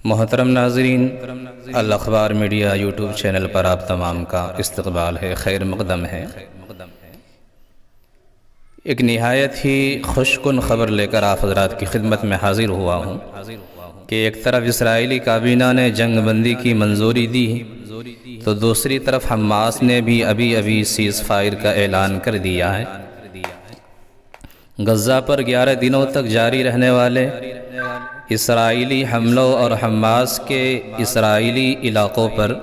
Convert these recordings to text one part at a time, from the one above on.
محترم ناظرین، الاخبار media YouTube channel پر آپ تمام کا استقبال ہے، خیر مقدم ہے۔ ایک نہایت ہی خوش کن خبر لے کر آپ حضرات کی خدمت میں حاضر ہوا ہوں کہ ایک طرف اسرائیلی کابینہ نے جنگ بندی کی منظوری دی تو دوسری طرف حماس نے بھی ابھی سیز فائر کا اعلان کر دیا ہے۔ غزہ پر 11 دنوں تک جاری رہنے والے اسرائیلی حملوں اور حماس کے اسرائیلی علاقوں پر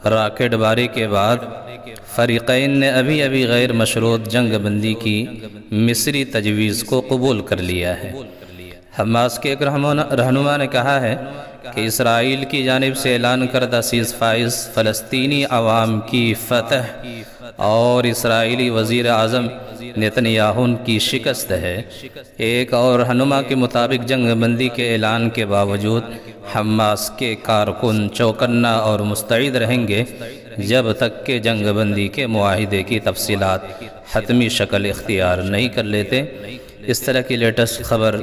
راکٹ باری کے بعد فریقین نے ابھی غیر مشروط جنگ بندی کی مصری تجویز کو قبول کر لیا ہے۔ حماس کے ایک رہنما نے کہا ہے کہ اسرائیل کی جانب سے اعلان کردہ سیز فائر فلسطینی عوام کی فتح اور اسرائیلی وزیر اعظم نتنیاہو کی شکست ہے۔ ایک اور رہنما کے مطابق جنگ بندی کے اعلان کے باوجود حماس کے کارکن چوکنا اور مستعد رہیں گے جب تک کہ جنگ بندی کے معاہدے کی تفصیلات حتمی شکل اختیار نہیں کر لیتے۔ اس طرح کی لیٹسٹ خبر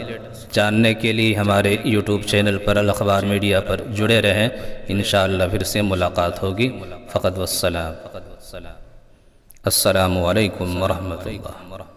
جاننے کے لیے ہمارے یوٹیوب چینل پر الاخبار میڈیا پر جڑے رہیں۔ انشاءاللہ پھر سے ملاقات ہوگی۔ فقط والسلام۔ السلام علیکم ورحمۃ اللہ۔